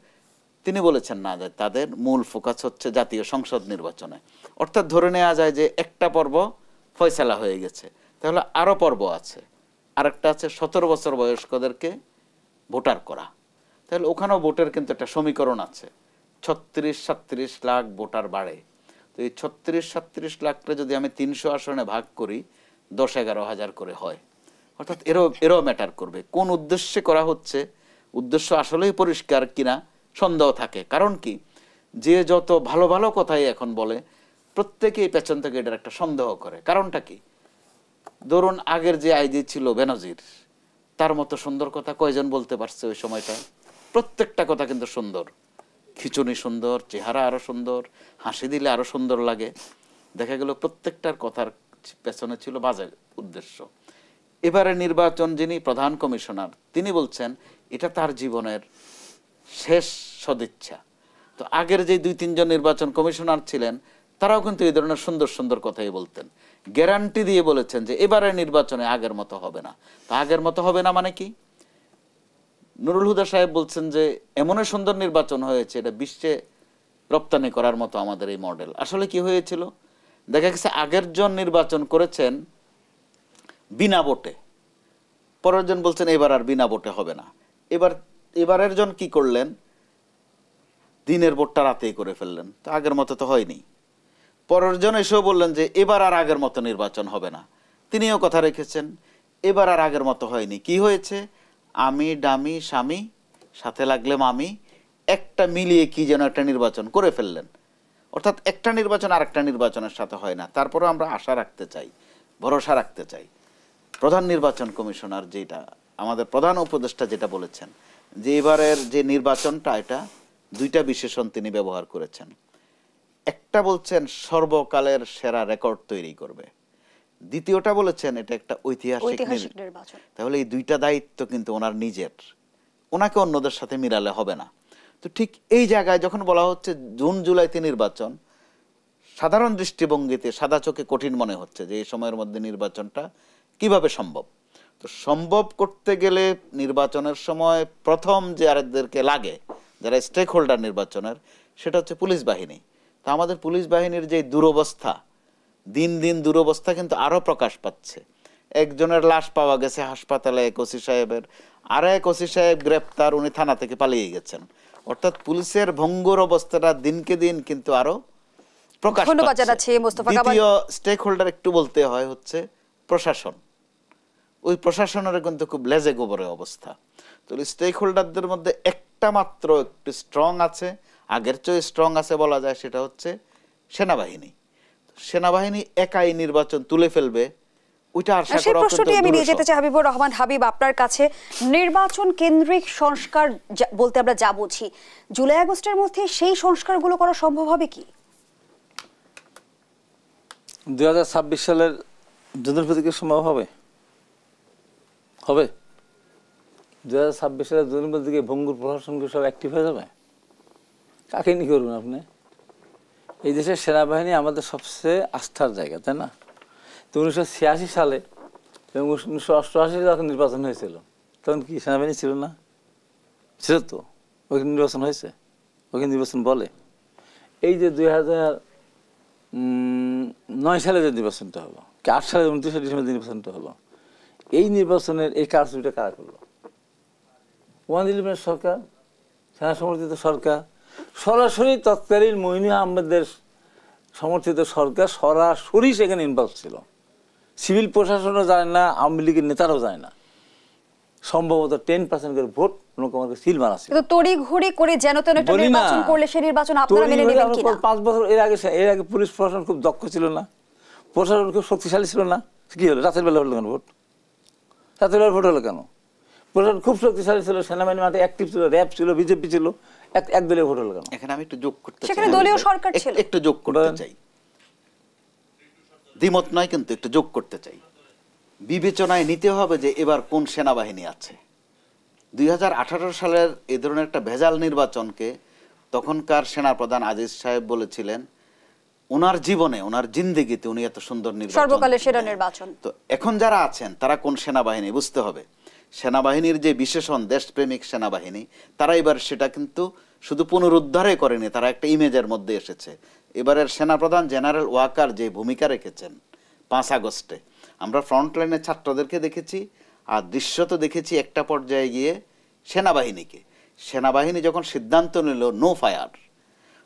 তিনি বলেছেন না, যে তাদের মূল ফোকাস হচ্ছে জাতীয় সংসদ নির্বাচনে। অর্থাৎ ধরে নেওয়া যায় যে একটা পর্ব ফয়সালা হয়ে গেছে, তাহলে আরও পর্ব আছে। আরেকটা আছে ১৭ বছর বয়স্কদেরকে ভোটার করা, তাহলে ওখানেও ভোটের কিন্তু একটা সমীকরণ আছে। ৩৬-৩৭ লাখ ভোটার বাড়ে, তো এই ৩৬-৩৭ লাখটা যদি আমি ৩০০ আসনে ভাগ করি ১০-১১ হাজার করে হয়। অর্থাৎ এরও ম্যাটার করবে কোন উদ্দেশ্যে করা হচ্ছে। উদ্দেশ্য আসলেই পরিষ্কার কিনা সন্দেহ থাকে। কারণ কি, যে যত ভালো ভালো কথাই এখন বলে, প্রত্যেকেই পেছন থেকে এটার একটা সন্দেহ করে। কারণটা কি, ধরুন আগের যে আইজি ছিল বেনজির, তার মতো সুন্দর কথা কয়জন বলতে পারছে ওই সময়টা? প্রত্যেকটা কথা কিন্তু সুন্দর, খিচুনি সুন্দর, চেহারা আরো সুন্দর, হাসি দিলে আরো সুন্দর লাগে। দেখা গেল প্রত্যেকটার কথার পেছনে ছিল বাজে উদ্দেশ্য। এবারে নির্বাচন যিনি প্রধান কমিশনার, তিনি বলছেন এটা তার জীবনের শেষ সদিচ্ছা। তো আগের যে ২-৩ জন নির্বাচন কমিশনার ছিলেন, তারাও কিন্তু এই ধরনের সুন্দর সুন্দর কথাই বলতেন, গ্যারান্টি দিয়ে বলেছেন যে এবারে নির্বাচনে আগের মতো হবে না। তো আগের মতো হবে না মানে কি? নুরুল হুদা সাহেব বলছেন যে এমনই সুন্দর নির্বাচন হয়েছে, এটা বিশ্বে রপ্তানি করার মতো আমাদের এই মডেল। আসলে কি হয়েছিল, দেখা গেছে আগের জন নির্বাচন করেছেন বিনা ভোটে, পরের জন বলছেন এবার আর বিনা ভোটে হবে না। এবারের জন কি করলেন, দিনের ভোটটা রাতেই করে ফেললেন, তো আগের মতো তো হয়নি। পরের জন এসেও বললেন যে এবার আর আগের মতো নির্বাচন হবে না, তিনিও কথা রেখেছেন, এবার আর আগের মতো হয়নি। কি হয়েছে, আমি ডামি স্বামী সাথে লাগলে মামি, একটা মিলিয়ে কি যেন একটা নির্বাচন করে ফেললেন। অর্থাৎ একটা নির্বাচন আর একটা নির্বাচনের সাথে হয় না। তারপরেও আমরা আশা রাখতে চাই, ভরসা রাখতে চাই। প্রধান নির্বাচন কমিশনার যেটা, আমাদের প্রধান উপদেষ্টা যেটা বলেছেন, যে এবারের যে নির্বাচনটা, এটা দুইটা বিশেষণ তিনি ব্যবহার করেছেন। একটা বলছেন সর্বকালের সেরা রেকর্ড তৈরি করবে, দ্বিতীয়টা বলেছেন এটা একটা ঐতিহাসিক নির্বাচন। তাহলে এই দুইটা দায়িত্ব কিন্তু ওনার নিজের, ওনাকে অন্যদের সাথে মিলালে হবে না। তো ঠিক এই জায়গায় যখন বলা হচ্ছে জুন জুলাইতে নির্বাচন, সাধারণ দৃষ্টিভঙ্গিতে সাদা চোখে কঠিন মনে হচ্ছে যে এই সময়ের মধ্যে নির্বাচনটা কিভাবে সম্ভব। তো সম্ভব করতে গেলে নির্বাচনের সময় প্রথম যাদেরকে লাগে, যারা স্টেক হোল্ডার নির্বাচনের, সেটা হচ্ছে পুলিশ বাহিনী। তো আমাদের পুলিশ বাহিনীর যে দুরবস্থা, দিন দিন দুরবস্থা কিন্তু আরও প্রকাশ পাচ্ছে। একজনের লাশ পাওয়া গেছে হাসপাতালে এক ওসি সাহেবের, আর এক ওসি সাহেব গ্রেপ্তার, উনি থানা থেকে পালিয়ে গেছেন। অর্থাৎ পুলিশের ভঙ্গুর অবস্থাটা দিনকে দিন কিন্তু আরো প্রকাশ পাচ্ছে। ধন্যবাদ জানাচ্ছি মোস্তফা কামাল। দ্বিতীয় স্টেক হোল্ডার একটু বলতে হয় হচ্ছে প্রশাসন। ওই প্রশাসনের কিন্তু খুব লেজে গোবরে অবস্থা। তো স্টেক হোল্ডারদের মধ্যে একটা মাত্র একটু স্ট্রং আছে, আগের চেয়ে স্ট্রং আছে বলা যায়, সেটা হচ্ছে সেনাবাহিনী। সেনাবাহিনী একাই নির্বাচন তুলে ফেলবে, ওইটা আশা সেই করা প্রশ্নটি আমি নিয়ে যেতে চাই হাবিবুর রহমান। হাবিব, আপনার কাছে নির্বাচন কেন্দ্রিক সংস্কার বলতে আমরা যা বুঝি, জুলাই আগস্টের মধ্যে সেই সংস্কারগুলো করা সম্ভব হবে কি? 2026 সালের জুনের প্রতীকের সম্ভব হবে? 2026 সালের জুনের প্রতীকে ভঙ্গুর প্রশাসনকে সব অ্যাক্টিভ হয়ে যাবে? কাকে নিয়ে করবেন আপনি? এই দেশের সেনাবাহিনী আমাদের সবচেয়ে আস্থার জায়গা, তাই না? তো 1986 সালে এবং 1988 যখন নির্বাচন হয়েছিল, তখন কি সেনাবাহিনী ছিল না? ছিল তো। ওখানে নির্বাচন হয়েছে, ওখানে নির্বাচন বলে। এই যে 2009 সালে যে নির্বাচনটা হলো, কি 8 সালে 29 ডিসেম্বর নির্বাচনটা হলো, এই নির্বাচনের এই কার্যটা কারা করলো? 111 সরকার, সেনা সমর্থিত সরকার, সরাসরি তৎকালীন মইনুল আহমেদের সমর্থিত সরকার সরাসরি সেখানে ইনভলভ ছিল। সিভিল প্রশাসনও জানে না, আওয়ামী লীগের নেতারাও জানে না। সম্ভবত 10% করে ভোট নৌকামার্কে সিল মারা ছিল। কিন্তু তড়িঘড়ি করে যেন তেন একটা নির্বাচন করলে সেই নির্বাচন আপনারা মেনে নেবেন কিনা? 5 বছর এর আগে পুলিশ প্রশাসন খুব দক্ষ ছিল না, প্রশাসন খুব শক্তিশালী ছিল না। কি হলো? রাতের বেলা হলো কেন ভোট? রাতের বেলা ভোট হলো কেন? প্রশাসন খুব শক্তিশালী ছিল, সেনাবাহিনী মাঠে অ্যাক্টিভ ছিল, র্যাব ছিল, বিজেপি ছিল, এক দলীয় ভোট হলো কেন? এখানে আমি একটু যোগ করতে চাই, সেখানে দলীয় সরকার ছিল। একটু যোগ করতে চাই, দ্বিমত নয় কিন্তু একটু যোগ করতে চাই। বিবেচনায় নিতে হবে যে এবার কোন সেনাবাহিনী আছে। 2018 সালের এই ধরনের একটা ভেজাল নির্বাচনকে তখনকার সেনাপ্রধান আজিজ সাহেব বলেছিলেন ওনার জীবনে, ওনার জিন্দেগিতে উনি এত সুন্দর নির্বাচন, সর্বকালের সেরা নির্বাচন। তো এখন যারা আছেন তারা কোন সেনাবাহিনী বুঝতে হবে। সেনাবাহিনীর যে বিশেষণ দেশপ্রেমিক সেনাবাহিনী, তারা এবার সেটা কিন্তু শুধু পুনরুদ্ধারে করেনি, তারা একটা ইমেজের মধ্যে এসেছে। এবারের সেনাপ্রধান জেনারেল ওয়াকার যে ভূমিকা রেখেছেন 5 আগস্টে, আমরা ফ্রন্টলাইনে ছাত্রদেরকে দেখেছি, আর দৃশ্যত দেখেছি একটা পর্যায়ে গিয়ে সেনাবাহিনীকে। সেনাবাহিনী যখন সিদ্ধান্ত নিল নো ফায়ার,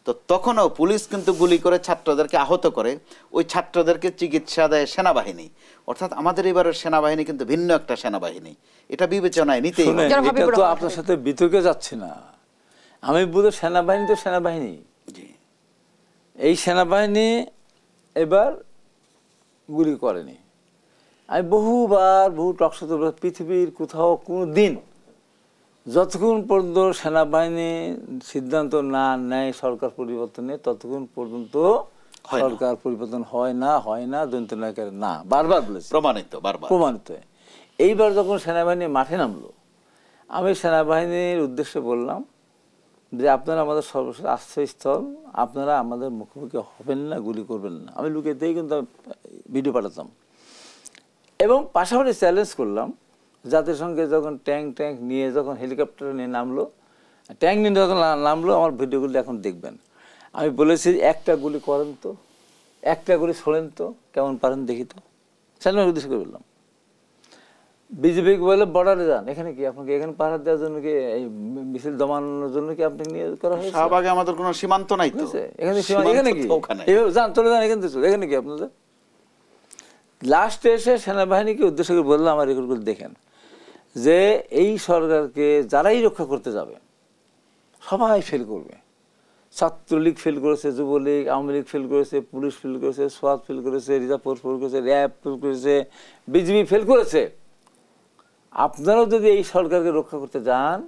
তো তখনও পুলিশ কিন্তু গুলি করে ছাত্রদেরকে আহত করে, ওই ছাত্রদেরকে চিকিৎসা দেয় সেনাবাহিনী। অর্থাৎ আমাদের এবারের সেনাবাহিনী কিন্তু ভিন্ন একটা সেনাবাহিনী, এটা বিবেচনায় নিতেই হবে। এটা তো আপনার সাথে বিতর্কে যাচ্ছে না। আমি বলি সেনাবাহিনী তো সেনাবাহিনী, এই সেনাবাহিনী এবার গুলি করেনি। আমি বহু টকশোতে পৃথিবীর কোথাও কোনো দিন যতক্ষণ পর্যন্ত সেনাবাহিনী সিদ্ধান্ত না নেয় সরকার পরিবর্তনে, ততক্ষণ পর্যন্ত সরকার পরিবর্তন হয় না দন্তনায়কের না, বারবার বলেছি, প্রমাণিত। এইবার যখন সেনাবাহিনী মাঠে নামলো, আমি সেনাবাহিনীর উদ্দেশ্যে বললাম যে আপনারা আমাদের সর্বশেষ আশ্রয়স্থল, আপনারা আমাদের মুখোমুখি হবেন না, গুলি করবেন না। আমি লুকিয়েতেই কিন্তু ভিডিও পাঠাতাম এবং পাশাপাশি চ্যালেঞ্জ করলাম জাতিসংঘে যখন ট্যাঙ্ক নিয়ে, যখন হেলিকপ্টার নিয়ে নামলো, ট্যাঙ্ক নিয়ে যখন নামলো, আমার ভিডিওগুলি এখন দেখবেন। আমি বলেছি একটা গুলি করেন তো, একটা গুলি ছোড়েন তো, কেমন পারেন দেখি তো। সেনাবাহিনীর উদ্দেশ্য করে বললাম। বিজেপি বলে বর্ডারে যান, এখানে কি আপনাকে এখানে পাহারা দেওয়ার জন্য কি, এই মিছিল দমানোর জন্য কি আপনাকে নিয়ে করা হয়েছে? শাহবাগে আমাদের কোনো সীমান্ত নাই তো, এখানে কি যান, চলে যান, এখানে তো এখানে কি আপনাদের। লাস্টে এসে সেনাবাহিনীকে উদ্দেশ্য করে বললাম, আমার রেকর্ডগুলো দেখেন, যে এই সরকারকে যারাই রক্ষা করতে যাবে সবাই ফেল করবে। ছাত্রলীগ ফেল করেছে, যুবলীগ, আওয়ামী লীগ ফেল করেছে, পুলিশ ফেল করেছে, সোয়াত ফেল করেছে, রিজার্ভ ফোর্স ফেল করেছে, র্যাব ফেল করেছে, বিজিবি ফেল করেছে। আপনারাও যদি এই সরকারকে রক্ষা করতে যান,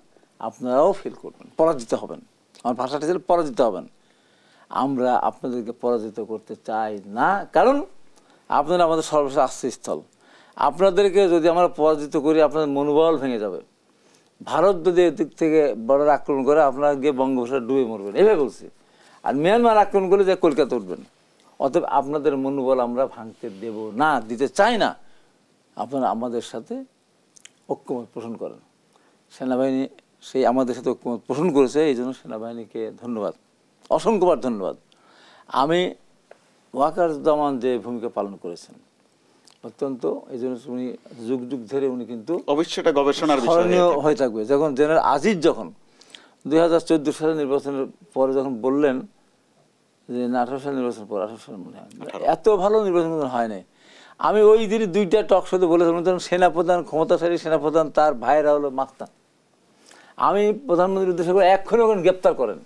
আপনারাও ফেল করবেন, পরাজিত হবেন। আমার ভাষাটা ছিল পরাজিত হবেন। আমরা আপনাদেরকে পরাজিত করতে চাই না, কারণ আপনারা আমাদের সর্বশেষ আশ্রয়স্থল। আপনাদেরকে যদি আমরা পরাজিত করি, আপনাদের মনোবল ভেঙে যাবে। ভারত যদি এদিক থেকে বর্ডার আক্রমণ করে, আপনারা গিয়ে বঙ্গোপসাগরে ডুবে মরবেন, এভাবে বলছি। আর মিয়ানমার আক্রমণ করলে যে কলকাতা উঠবেন। অতএব আপনাদের মনোবল আমরা ভাঙতে দেব না, দিতে চাই না। আপনারা আমাদের সাথে ঐক্যমত পোষণ করেন। সেনাবাহিনী সেই আমাদের সাথে ঐক্যমত পোষণ করেছে, এই জন্য সেনাবাহিনীকে ধন্যবাদ, অসংখ্যবার ধন্যবাদ। আমি ওয়াকারুজ্জামান যে ভূমিকা পালন করেছেন অত্যন্ত, এই জন্য উনি যুগ যুগ ধরে উনি কিন্তু অবশ্যই এটা গবেষণার বিষয় স্মরণীয় হয়ে থাকবে। যখন জেনারেল আজিজ যখন 2014 সালে নির্বাচনের পরে যখন বললেন যে না 18 সাল নির্বাচন পর 18 সাল মনে হয় এত ভালো নির্বাচন হয় নাই, আমি ওই দিনই 2টা টক শোতে বলেছিলাম সেনাপ্রধান, ক্ষমতাশালী সেনাপ্রধান, তার ভাইরা হলো মাস্তান। আমি প্রধানমন্ত্রীর উদ্দেশ্যে করে এক্ষুনি ওখানে গ্রেপ্তার করেন,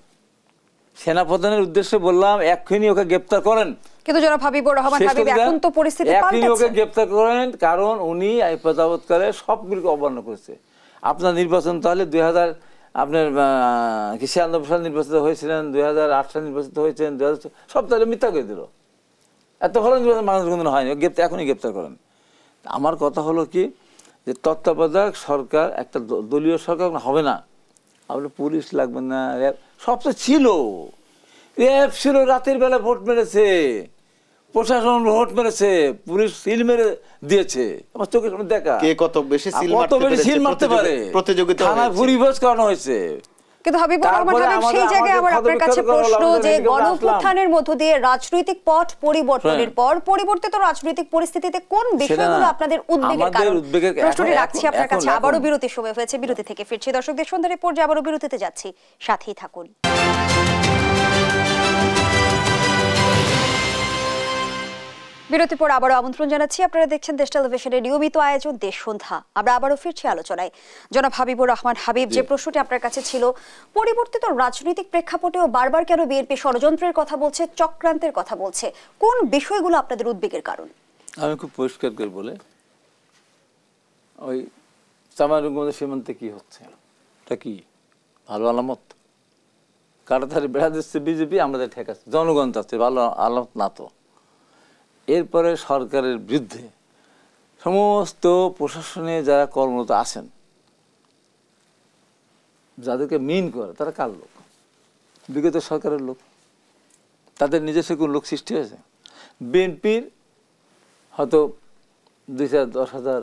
সেনাপ্রধানের উদ্দেশ্যে বললাম এক্ষুনি ওকে গ্রেপ্তার করেন। কিন্তু জনাব হাবিবুর রহমান হাবিব, এখন তো পরিস্থিতি পাল্টেছে। ওকে গ্রেপ্তার করেন, কারণ উনি এই প্রজাবৎকালে সবগুলোকে অবমাননা করেছে। আপনার নির্বাচন তাহলে 2000 আপনার 96 সাল নির্বাচিত হয়েছিলেন, 2008 সাল নির্বাচিত হয়েছেন, 2000 সব তাহলে মিথ্যা করে দিল। এত ভালো নির্বাচন মানুষ কোনদিন হয়নি, এখনই গ্রেপ্তার করেন। আমার কথা হলো কি যে তত্ত্বাবধায়ক সরকার একটা দলীয় সরকার হবে না, আপনার পুলিশ লাগবে না, র্যাব সব তো ছিল, র্যাব ছিল, রাতের বেলা ভোট মেরেছে, প্রশাসন ভোট মেরেছে, পুলিশ সিল মেরে দিয়েছে, আমার চোখের সামনে দেখা। কে কত বেশি সিল মারতে পারে প্রতিযোগিতা থানায় পরিবেশ করানো হয়েছে। কিন্তু হাবিবুর রহমান হাবিব, সেই জায়গায় আমার আপনার কাছে প্রশ্ন যে গণঅভ্যুত্থানের মধ্য দিয়ে রাজনৈতিক পথ পরিবর্তনের পর পরিবর্তিত রাজনৈতিক পরিস্থিতিতে কোন বিষয়গুলো আপনাদের উদ্বেগের কারণ? প্রশ্নটি রাখছি আপনার কাছে। আবারও বিরতির সময় হয়েছে, বিরতি থেকে ফিরছি। দর্শকদের সন্ধ্যার পর আবারও বিরতিতে যাচ্ছি, সাথেই থাকুন। বিরতির পর আবারও আমন্ত্রণ জানাচ্ছি, আপনারা দেখছেন দেশ টেলিভিশনের নিয়মিত আয়োজন দেশ সন্ধ্যা। আমরা আবারও ফিরছি আলোচনায়। জনাব হাবিবুর রহমান হাবিব, যে প্রশ্নটি আপনার কাছে ছিল, পরিবর্তিত রাজনৈতিক প্রেক্ষাপটেও বারবার কেন বিএনপি ষড়যন্ত্রের কথা বলছে, চক্রান্তের কথা বলছে, কোন বিষয়গুলো আপনাদের উদ্বেগের কারণ? আমি খুব পরিষ্কার করে বলে, ওই চামারুগঞ্জ সীমান্তে কি হচ্ছে, এটা কি ভালো আলামত? কাটাতারে বেড়া দিচ্ছে বিজেপি, আমাদের ঠেকাচ্ছে, জনগণ চাচ্ছে, ভালো আলামত না তো। এরপরে সরকারের বিরুদ্ধে সমস্ত প্রশাসনে যারা কর্মরত আছেন, যাদেরকে মিন করে, তারা কার লোক? বিগত সরকারের লোক, তাদের নিজস্ব কোন লোক সৃষ্টি হয়েছে? বিএনপির হয়তো 2000-10,000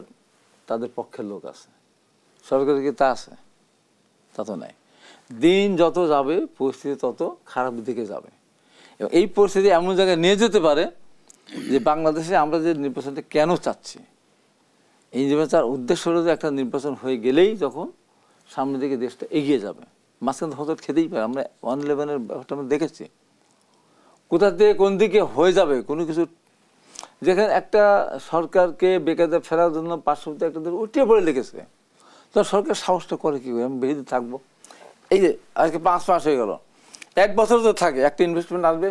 তাদের পক্ষের লোক আছে, সরকারের কি তা আছে? তা তো নাই। দিন যত যাবে পরিস্থিতি তত খারাপ দিকে যাবে, এবং এই পরিস্থিতি এমন জায়গায় নিয়ে যেতে পারে যে বাংলাদেশে আমরা যে নির্বাচনটা কেন চাচ্ছি, এই নির্বাচনের উদ্দেশ্য হলো যে একটা নির্বাচন হয়ে গেলেই যখন সামনের দিকে দেশটা এগিয়ে যাবে, মাঝখানে হজট খেতেই পারে। আমরা 1/11-এর ব্যাপারটা আমরা দেখেছি, কোথা থেকে কোন দিকে হয়ে যাবে কোনো কিছু। যেখানে একটা সরকারকে বেকায়দা ফেরার জন্য পার্শ্ববর্তী একটা উঠিয়ে পড়ে লেগেছে, তো সরকার সাহসটা করে কি আমি বেশি দিন থাকবো? এই যে আজকে 5 মাস হয়ে গেল, 1 বছর তো থাকে, একটা ইনভেস্টমেন্ট আসবে,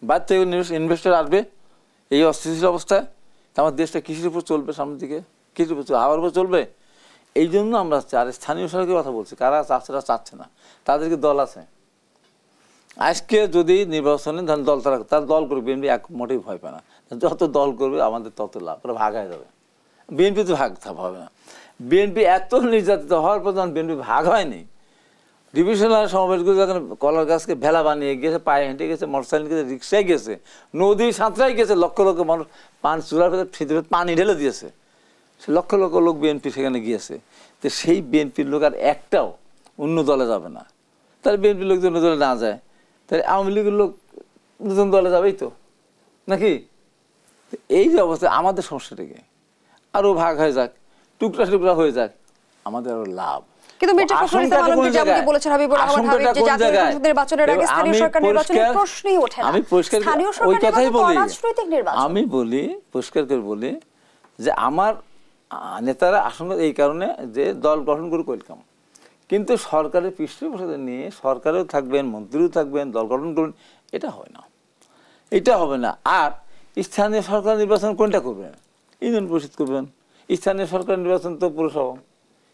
বাইরে থেকে ইনভেস্টার আসবে, এই অস্থিতিশীল অবস্থায় আমার দেশটা কৃষির উপর চলবে, সামনের দিকে কৃষির উপর হাওয়ার উপর চলবে। এই জন্য আমরা আর স্থানীয় সরকারের কথা বলছি, কারা চাচ্ছে না, তাদেরকে দল আছে। আজকে যদি নির্বাচনে দল তার দল করবে, বিএনপি এক মোটেই ভয় পায় না, যত দল করবে আমাদের তত লাভ, ওরা ভাগ হয়ে যাবে। বিএনপি তো ভাগ হবে না, বিএনপি এত নির্যাতিত হওয়ার পর যখন বিএনপি ভাগ হয়নি, ডিভিশনাল সমাবেশগুলো যখন কলার গাছকে ভেলা বানিয়ে গেছে, পায়ে হেঁটে গেছে, মোটরসাইকেল গেছে, রিক্সায় গেছে, নদী সাঁতরাই গেছে, লক্ষ লক্ষ মানুষ পান চুলার ভেতরে পানি ঢেলে দিয়েছে, সে লক্ষ লক্ষ লোক বিএনপি সেখানে গিয়েছে। তো সেই বিএনপির লোক আর একটাও অন্য দলে যাবে না। তাহলে বিএনপির লোক যদি অন্য দলে না যায়, তাহলে আওয়ামী লীগের লোক নতুন দলে যাবেই তো নাকি? এই যে অবস্থা, আমাদের সমস্যাটাকে আরও ভাগ হয়ে যাক, টুকরা টুকরা হয়ে যাক, আমাদের আরো লাভ। কিন্তু মির্জা ফখরুল ইসলাম আলমগীর যেমনটি বলেছেন হাবিবুর রহমান হাবিব, যে জাতীয় সংসদ নির্বাচনের আগে স্থানীয় সরকার নির্বাচনের প্রশ্নই ওঠে না। আমি পরিষ্কার ওই কথাই বলি, আমি বলি পরিষ্কার করে বলি যে আমার নেতারা আসলে এই কারণে যে দল গঠন করে ওয়েলকাম, কিন্তু সরকারের পৃষ্ঠপোষকতা নিয়ে সরকারেও থাকবেন, মন্ত্রীও থাকবেন, দল গঠন করবেন, এটা হয় না, এটা হবে না। আর স্থানীয় সরকার নির্বাচন কোনটা করবেন? ইউনিয়ন পরিষদ করবেন। স্থানীয় সরকার নির্বাচন তো পুরসভা,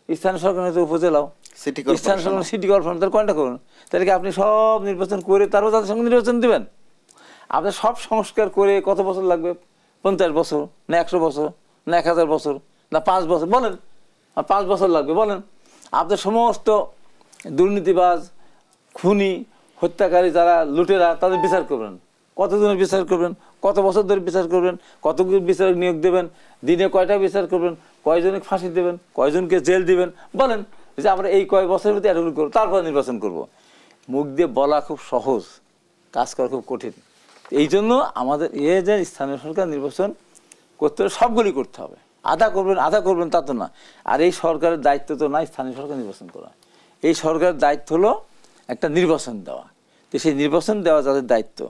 স্থানীয় সরকার উপজেলাও, স্থানীয় সরকার সিটি কর্পোরেশন, তাহলে কোনটা করবেন? তাহলে কি আপনি সব নির্বাচন করে তারপর তাদের সঙ্গে নির্বাচন দেবেন? আপনার সব সংস্কার করে কত বছর লাগবে? 50 বছর না 100 বছর না 1000 বছর না 5 বছর? বলেন, 5 বছর লাগবে বলেন। আপনার সমস্ত দুর্নীতিবাজ, খুনি, হত্যাকারী, যারা লুটেরা, তাদের বিচার করবেন, কতজনের বিচার করবেন, কত বছর ধরে বিচার করবেন, কতগুলো বিচারক নিয়োগ দেবেন, দিনে কয়টা বিচার করবেন, কয়জনকে ফাঁসি দেবেন, কয়জনকে জেল দিবেন, বলেন যে আমরা এই কয়েক বছরের মধ্যে এতগুলো করবো, তারপর নির্বাচন করব। মুখ দিয়ে বলা খুব সহজ, কাজ করা খুব কঠিন। এই জন্য আমাদের যে স্থানীয় সরকার নির্বাচন করতে হবে, সবগুলি করতে হবে। আধা করবেন তা তো না। আর এই সরকারের দায়িত্ব তো নয় স্থানীয় সরকার নির্বাচন করা, এই সরকারের দায়িত্ব হলো একটা নির্বাচন দেওয়া। তো সেই নির্বাচন দেওয়া যাদের দায়িত্ব,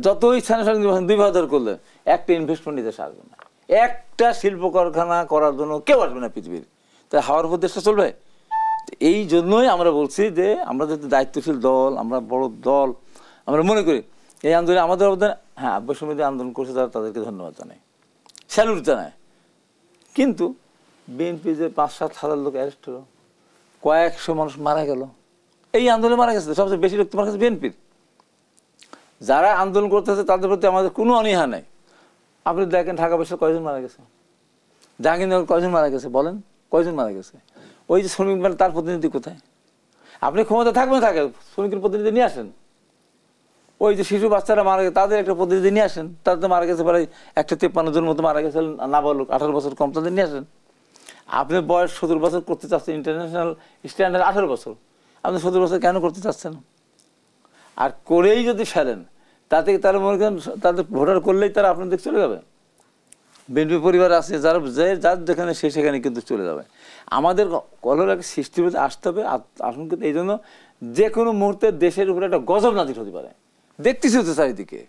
যতই স্থানীয় সরকার নির্বাচন 2 বছর করলে একটা ইনভেস্টমেন্ট দেশে আসবে না, একটা শিল্প কারখানা করার জন্য কেউ আসবে না পৃথিবীর। তাই হাওয়ার উপর দেশটা চলবে। এই জন্যই আমরা বলছি যে আমরা যদি দায়িত্বশীল দল, আমরা বড় দল, আমরা মনে করি এই আন্দোলনে আমাদের অবদান, হ্যাঁ বৈষম্যবিরোধী আন্দোলন করছে তারা, তাদেরকে ধন্যবাদ জানাই, স্যালুট জানায়। কিন্তু বিএনপি যে 5-7 হাজার লোক অ্যারেস্ট হলো, কয়েকশো মানুষ মারা গেল, এই আন্দোলনে মারা গেছে সবচেয়ে বেশি লোক তোমার কাছে বিএনপির। যারা আন্দোলন করতেছে তাদের প্রতি আমাদের কোনো অনীহা নেই। আপনি দেখেন ঢাকা বসে কয়জন মারা গেছে, জাহাঙ্গীরনগর কয়জন মারা গেছে, বলেন কয়জন মারা গেছে? ওই যে শ্রমিক মানে তার প্রতিনিধি কোথায়? আপনি ক্ষমতা থাকবেন, থাকে শ্রমিকের প্রতিনিধি নিয়ে আসেন। ওই যে শিশু বাচ্চারা মারা গেছে তাদের একটা প্রতিনিধি নিয়ে আসেন, তাদের তো মারা গেছে প্রায় 153 জন মতো মারা গেছে নাবালক, 18 বছর কম, তাদের নিয়ে আসেন। আপনি বয়স 17 বছর করতে চাচ্ছেন, ইন্টারন্যাশনাল স্ট্যান্ডার্ড 18 বছর, আপনি 17 বছর কেন করতে চাচ্ছেন? আর করেই যদি ফেলেন তাতে তারা মনে করেন তাদের ভোটার করলেই তারা আপনাদের চলে যাবে। বিএনপি পরিবার আছে যারা যার যেখানে সে সেখানে কিন্তু চলে যাবে। আমাদের কলর একটা সৃষ্টির মধ্যে আসতে হবে। আসুন কিন্তু এই জন্য যে কোনো মুহূর্তে দেশের উপরে একটা গজব নাজির হতে পারে, দেখতেছি তো চারিদিকে।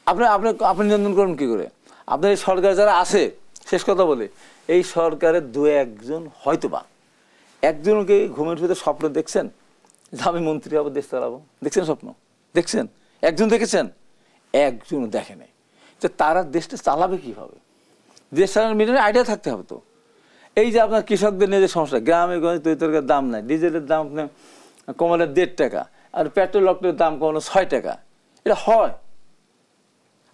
আপনি নিয়ন্ত্রণ করুন কি করে? আপনার এই সরকার যারা আছে, শেষ কথা বলে, এই সরকারের 2-1 জন হয়তোবা একজনকে ঘুমের ভিতরে স্বপ্ন দেখছেন যে আমি মন্ত্রী হবো, দেশ চালাবো, দেখছেন স্বপ্ন? দেখছেন? একজন দেখেছেন? একজনও দেখে নাই। তো তারা দেশটা চালাবে কীভাবে? দেশ চালানোর মিটারে আইডিয়া থাকতে হবে তো। এই যে আপনার কৃষকদের নিয়ে যে সমস্যা, গ্রামে গঞ্জে তৈতরকার দাম নাই, ডিজেলের দাম আপনার কমালে 1.5 টাকা, আর পেট্রোল অক্টের দাম কমালো 6 টাকা। এটা হয়?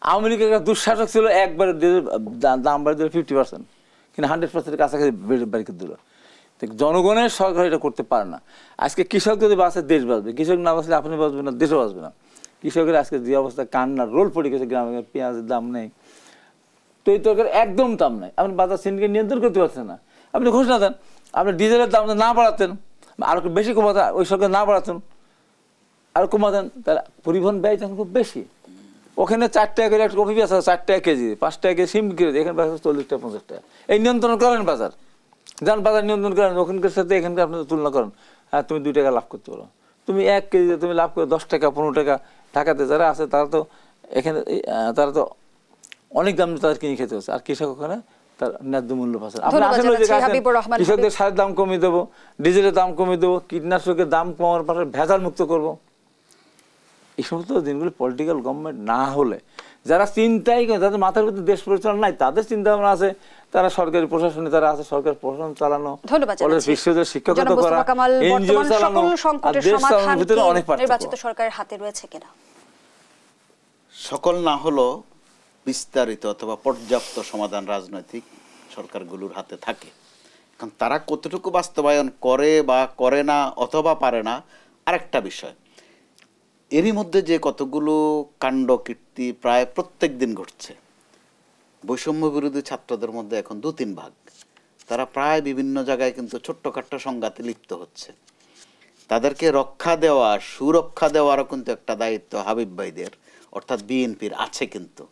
আওয়ামী লীগের একটা দুঃশাসক ছিল, একবারে দাম বাড়ি দিল 50%, কিন্তু 100% কাছাকাছি বাড়ি করে দিল। জনগণের সরকার এটা করতে পারে না। আজকে কৃষক যদি বাঁচে দেশ বাঁচবে, কৃষক না বাঁচলে আপনি বাঁচবেন না, দেশও বাঁচবে না। কৃষকের আজকে যে অবস্থা, কান্নার রোল পড়ে গেছে গ্রামে, পেঁয়াজের দাম নেই, তৈতরকার একদম দাম নেই। আপনি বাজার সিন্ডিকেট নিয়ন্ত্রণ করতে পারছেন না। আপনি ঘোষণা দেন, আপনি ডিজেলের দাম না বাড়াতেন, আর একটু বেশি কমাতেন, ওই সরকার না বাড়াতেন, আর কমাতেন, তাহলে পরিবহন ব্যয় তখন খুব বেশি। ওখানে 4 টাকা করে একটা কফি বেচা, 4 টাকা কেজি, 5 টাকা কেজি সিম কিনে, এখানে বাজার 40 টাকা 50 টাকা। এই নিয়ন্ত্রণ করেন বাজার, যান বাজার নিয়ন্ত্রণ করেন, ওখানকার সাথে এখানকার আপনার তুলনা করেন। হ্যাঁ, তুমি 2 টাকা লাভ করতে পারো, তুমি 1 কেজিতে তুমি লাভ করে 10 টাকা 15 টাকা। ঢাকাতে যারা আছে তারা তো এখানে তারা তো অনেক দাম তাদের কিনে খেতে হচ্ছে, আর কৃষক ওখানে তার ন্যায্য মূল্য পাচ্ছেন। আপনি আসলে কৃষকদের সারের দাম কমিয়ে দেবো, ডিজেলের দাম কমিয়ে দেবো, কীটনাশকের দাম কমার পাশে ভেজাল মুক্ত করবো। এই সমস্ত দিনগুলি পলিটিক্যাল গভর্নমেন্ট না হলে, যারা চিন্তাই করে, যাদের মাথার ভিতরে দেশ পরিচালনা নাই, তাদের চিন্তা ভাবনা আছে, তারা সরকারি প্রশাসনে তারা আছে, সরকার প্রশাসন চালানো, বিশ্ববিদ্যালয় শিক্ষকতা করা, এনজিও চালানো, আর দেশ চালানোর ভিতরে অনেক পার্থক্য। নির্বাচিত সরকারের হাতে রয়েছে কিনা? সকল না হলো বিস্তারিত অথবা পর্যাপ্ত সমাধান রাজনৈতিক সরকারগুলোর হাতে থাকে। কারণ তারা কতটুকু বাস্তবায়ন করে বা করে না অথবা পারে না আরেকটা বিষয়। এরই মধ্যে যে কতগুলো কাণ্ড কীর্তি প্রায় প্রত্যেক দিন ঘটছে, বৈষম্য বিরোধী ছাত্রদের মধ্যে এখন 2-3 ভাগ, তারা প্রায় বিভিন্ন জায়গায় কিন্তু ছোট্টখাট্ট সংঘাতে লিপ্ত হচ্ছে। তাদেরকে রক্ষা দেওয়া, সুরক্ষা দেওয়ারও কিন্তু একটা দায়িত্ব হাবিব ভাইদের, অর্থাৎ বিএনপির আছে। কিন্তু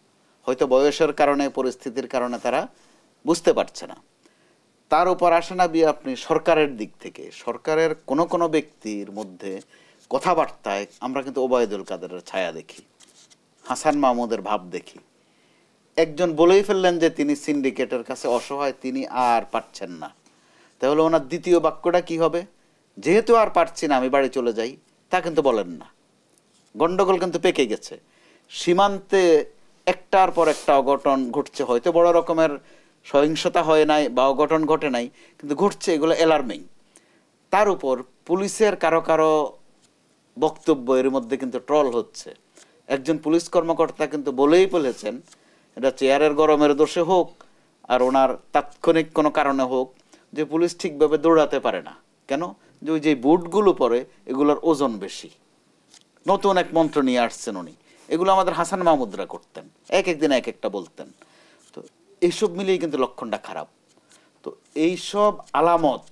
হয়তো বয়সের কারণে, পরিস্থিতির কারণে তারা বুঝতে পারছে না। তার উপর আসে না আপনি সরকারের দিক থেকে, সরকারের কোনো ব্যক্তির মধ্যে কথাবার্তায় আমরা কিন্তু ওবায়দুল কাদেরের ছায়া দেখি, হাসান মাহমুদের ভাব দেখি। একজন বলেই ফেললেন যে তিনি সিন্ডিকেটের কাছে অসহায়, তিনি আর পারছেন না, তাহলে ওনার দ্বিতীয় বাক্যটা কি হবে? যেহেতু আর পারছি না, আমি বাড়ি চলে যাই। তা কিন্তু বলেন না। গন্ডগোল কিন্তু পেকে গেছে। সীমান্তে একটার পর একটা অঘটন ঘটছে, হয়তো বড় রকমের সহিংসতা হয় নাই বা অঘটন ঘটে নাই, কিন্তু ঘটছে, এগুলো অ্যালার্মিং। তার উপর পুলিশের কারো বক্তব্য এর মধ্যে কিন্তু ট্রল হচ্ছে। একজন পুলিশ কর্মকর্তা কিন্তু বলেই বলেছেন, এটা চেয়ারের গরমের দোষে হোক আর ওনার তাৎক্ষণিক কোনো কারণে হোক, যে পুলিশ ঠিকভাবে দৌড়াতে পারে না। কেন? যে ওই যে বুটগুলো পরে এগুলোর ওজন বেশি। নতুন এক মন্ত্র নিয়ে আসছেন উনি, এগুলো আমাদের হাসান মাহমুদরা করতেন, এক একদিন এক একটা বলতেন। তো এইসব মিলিয়ে কিন্তু লক্ষণটা খারাপ। তো এইসব আলামত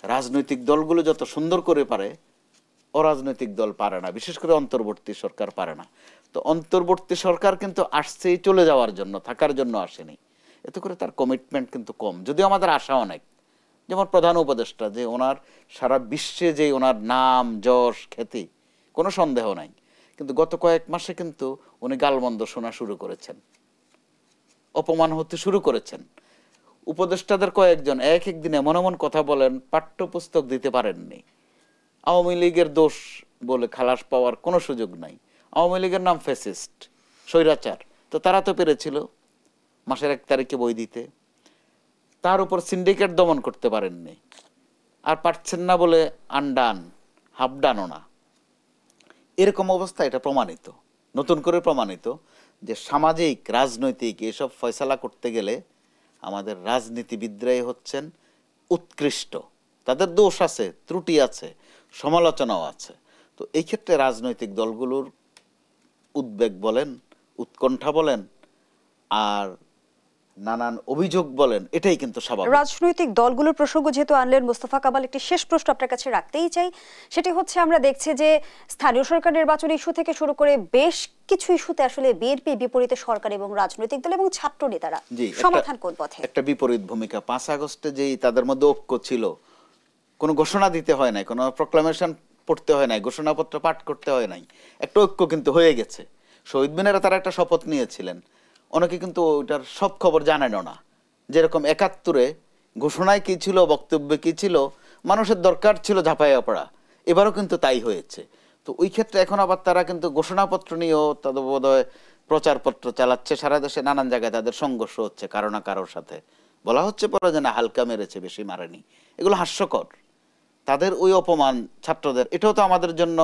রাজনৈতিক দলগুলো যত সুন্দর করে পারে, অরাজনৈতিক দল পারে না, বিশেষ করে অন্তর্বর্তী সরকার পারে না। তো অন্তর্বর্তী সরকার কিন্তু আসছেই চলে যাওয়ার জন্য, থাকার জন্য আসেনি। এতে করে তার কমিটমেন্ট কিন্তু কম, যদিও আমাদের আশা অনেক। যেমন প্রধান উপদেষ্টা, যে ওনার সারা বিশ্বে যে ওনার নাম যশ খ্যাতি, কোনো সন্দেহ নাই, কিন্তু গত কয়েক মাসে কিন্তু উনি গালমন্দ শোনা শুরু করেছেন, অপমান হতে শুরু করেছেন। উপদেষ্টাদের কয়েকজন এক এক দিনে এমন এমন কথা বলেন, পাঠ্যপুস্তক দিতে পারেননি। আওয়ামী লীগের দোষ বলে খালাস পাওয়ার কোনো সুযোগ নাই। আওয়ামী লীগের নাম ফ্যাসিস্ট, স্বৈরাচার। তো তারা তো পেরেছিল মাসের 1 তারিখে বই দিতে। তার উপর সিন্ডিকেট দমন করতে পারেননি, আর পারছেন না বলে আনডান, হাফডানও না। এরকম অবস্থা, এটা প্রমাণিত, নতুন করে প্রমাণিত যে সামাজিক রাজনৈতিক এসব ফয়সালা করতে গেলে আমাদের রাজনীতিবিদরাই হচ্ছেন উৎকৃষ্ট। তাদের দোষ আছে, ত্রুটি আছে, সমালোচনাও আছে। তো এই ক্ষেত্রে রাজনৈতিক দলগুলোর উদ্বেগ বলেন, উৎকণ্ঠা বলেন, আর নানান অভিযোগ বলেন, এটাই কিন্তু স্বাভাবিক। রাজনৈতিক দলগুলোর প্রসঙ্গ যেহেতু আনলেন মোস্তফা কামাল, একটি শেষ প্রশ্ন আপনার কাছে রাখতেই চাই। সেটি হচ্ছে, আমরা দেখছি যে স্থানীয় সরকার নির্বাচন ইস্যু থেকে শুরু করে বেশ কিছু ইস্যুতে আসলে বিএনপি বিপরীতে সরকার এবং রাজনৈতিক দল এবং ছাত্র নেতারা সমাধান কোন পথে? একটা বিপরীত ভূমিকা। 5 আগস্টে যেই তাদের মধ্যে ঐক্য ছিল, কোনো ঘোষণা দিতে হয় নাই, কোনো প্রক্লামেশন পড়তে হয় নাই, ঘোষণাপত্র পাঠ করতে হয় নাই, একটা ঐক্য কিন্তু হয়ে গেছে। শহীদ মিনারে তারা একটা শপথ নিয়েছিলেন, অনেকে কিন্তু ওইটার সব খবর জানেনও না। যেরকম 71-এ ঘোষণায় কি ছিল, বক্তব্যে কি ছিল, মানুষের দরকার ছিল ঝাঁপাইয়া পড়া, এবারও কিন্তু তাই হয়েছে। তো ওই ক্ষেত্রে এখন আবার তারা কিন্তু ঘোষণাপত্র নিয়েও তাদের বোধহয় প্রচারপত্র চালাচ্ছে, সারা দেশে নানান জায়গায় তাদের সংঘর্ষ হচ্ছে কারো না কারোর সাথে। বলা হচ্ছে পরে যে না, হালকা মেরেছে, বেশি মারেনি। এগুলো হাস্যকর। তাদের ওই অপমান ছাত্রদের, এটাও তো আমাদের জন্য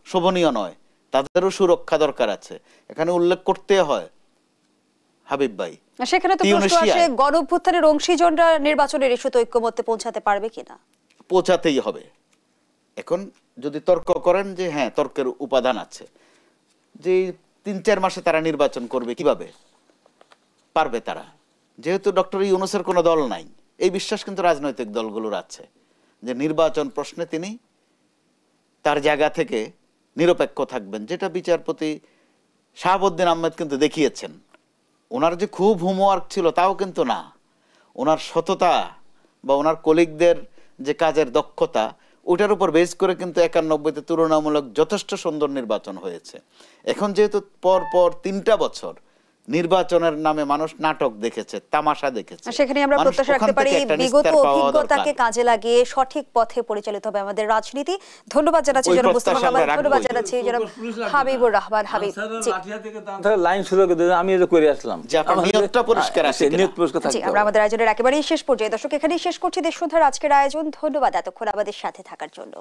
শোভনীয় নয়। তাদেরও সুরক্ষা দরকার আছে, এখানে উল্লেখ করতে হয়। হাবিব ভাই, সেখানে তো প্রশ্ন আসে, গণঅভ্যুত্থানের অংশীজনরা নির্বাচনের ইস্যুতে ঐক্যমত্যে পৌঁছাতে পারবে কিনা? পৌঁছাতেই হবে। এখন যদি তর্ক করেন যে হ্যাঁ, তর্কের উপাদান আছে, যে 3-4 মাসে তারা নির্বাচন করবে, কিভাবে পারবে তারা? যেহেতু ডক্টর ইউনূসের কোনো দল নাই, এই বিশ্বাস কিন্তু রাজনৈতিক দলগুলোর আছে যে নির্বাচন প্রশ্নে তিনি তার জায়গা থেকে নিরপেক্ষ থাকবেন, যেটা বিচারপতি শাহাবুদ্দিন আহমেদ কিন্তু দেখিয়েছেন। ওনার যে খুব হোমওয়ার্ক ছিল তাও কিন্তু না, ওনার সততা বা ওনার কলিগদের যে কাজের দক্ষতা, ওটার উপর বেস করে কিন্তু 91-তে তুলনামূলক যথেষ্ট সুন্দর নির্বাচন হয়েছে। এখন যেহেতু পর পর 3টা বছর নির্বাচনের নামে মানুষ নাটক দেখেছে, তামাশা দেখেছে, সেখানে আমরা প্রত্যাশা রাখতে পারি বিগত অভিজ্ঞতাকে কাজে লাগিয়ে সঠিক পথে পরিচালিত হবে আমাদের রাজনীতি। ধন্যবাদ জানাচ্ছি জনাব মোস্তফা কামাল, ধন্যবাদ জানাচ্ছি জনাব হাবিবুর রহমান হাবিব। লাইন শুরু করে আমি এটা করে আসলাম যে আপনার নিয়তটা পরিষ্কার আছে, নিয়ত পরিষ্কার থাকবে। আমরা আমাদের আয়োজনের একেবারেই শেষ পর্যায়ে দর্শক এখানেই শেষ করছি দেশসুন্ধার আজকের আয়োজন। ধন্যবাদ এতক্ষণ আমাদের সাথে থাকার জন্য।